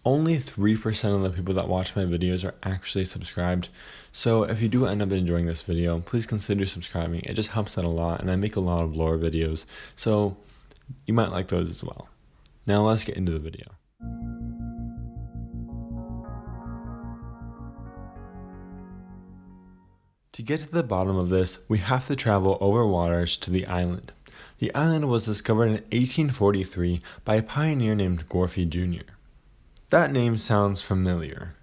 Only 3% of the people that watch my videos are actually subscribed, so if you do end up enjoying this video, please consider subscribing. It just helps out a lot, and I make a lot of lore videos, so you might like those as well. Now let's get into the video. To get to the bottom of this, we have to travel over waters to the island. The island was discovered in 1843 by a pioneer named Gorfie Jr. That name sounds familiar.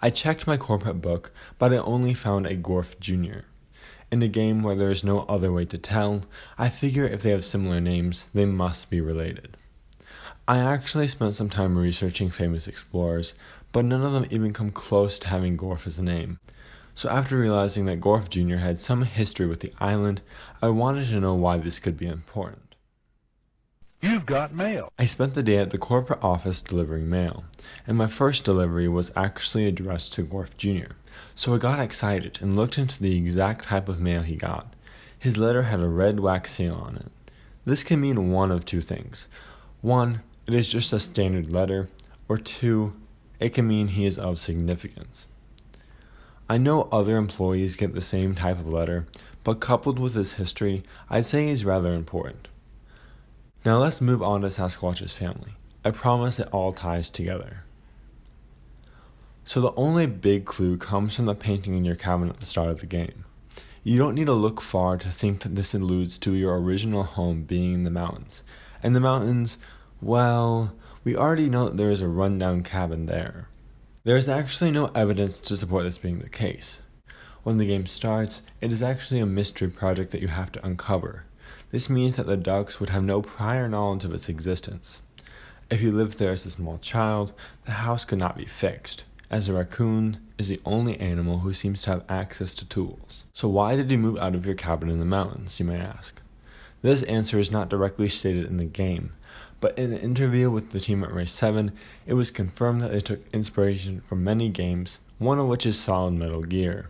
I checked my corporate book, but I only found a Gorf Jr. In a game where there is no other way to tell, I figure if they have similar names, they must be related. I actually spent some time researching famous explorers, but none of them even come close to having Gorf as a name. So after realizing that Gorf Jr. had some history with the island, I wanted to know why this could be important. You've got mail. I spent the day at the corporate office delivering mail, and my first delivery was actually addressed to Gorf Jr., so I got excited and looked into the exact type of mail he got. His letter had a red wax seal on it. This can mean one of two things. One, it is just a standard letter, or two, it can mean he is of significance. I know other employees get the same type of letter, but coupled with his history, I'd say he's rather important. Now let's move on to Sasquatch's family. I promise it all ties together. So the only big clue comes from the painting in your cabin at the start of the game. You don't need to look far to think that this alludes to your original home being in the mountains. And the mountains, well, we already know that there is a rundown cabin there. There is actually no evidence to support this being the case. When the game starts, it is actually a mystery project that you have to uncover. This means that the ducks would have no prior knowledge of its existence. If you lived there as a small child, the house could not be fixed, as a raccoon is the only animal who seems to have access to tools. So why did you move out of your cabin in the mountains, you may ask? This answer is not directly stated in the game, but in an interview with the team at Race 7, it was confirmed that they took inspiration from many games, one of which is Solid Metal Gear.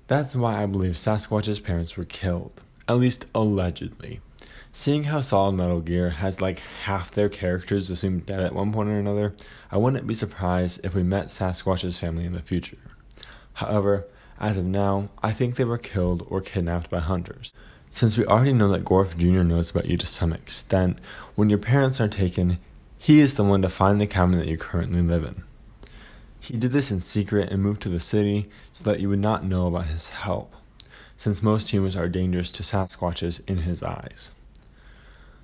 That's why I believe Sasquatch's parents were killed. At least allegedly. Seeing how Solid Metal Gear has like half their characters assumed dead at one point or another, I wouldn't be surprised if we met Sasquatch's family in the future. However, as of now, I think they were killed or kidnapped by hunters. Since we already know that Gorf Jr. knows about you to some extent, when your parents are taken, he is the one to find the cabin that you currently live in. He did this in secret and moved to the city so that you would not know about his help, since most humans are dangerous to Sasquatches in his eyes.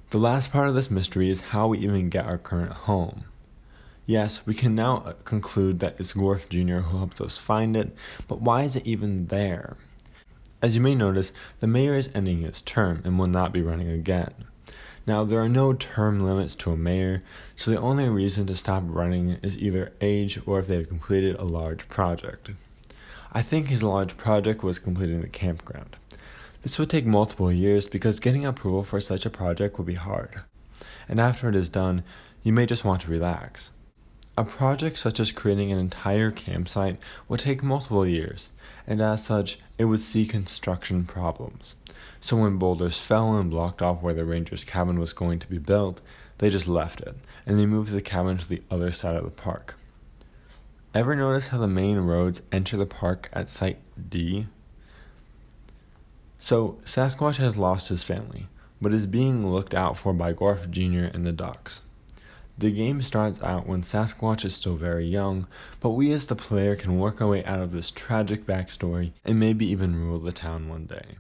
The last part of this mystery is how we even get our current home. Yes, we can now conclude that it's Gorf Jr. who helps us find it, but why is it even there? As you may notice, the mayor is ending his term and will not be running again. Now, there are no term limits to a mayor, so the only reason to stop running is either age or if they have completed a large project. I think his large project was completing the campground. This would take multiple years because getting approval for such a project would be hard. And after it is done, you may just want to relax. A project such as creating an entire campsite would take multiple years, and as such, it would see construction problems. So when boulders fell and blocked off where the ranger's cabin was going to be built, they just left it, and they moved the cabin to the other side of the park. Ever notice how the main roads enter the park at Site D? So, Sasquatch has lost his family, but is being looked out for by Gorf Jr. and the ducks. The game starts out when Sasquatch is still very young, but we as the player can work our way out of this tragic backstory and maybe even rule the town one day.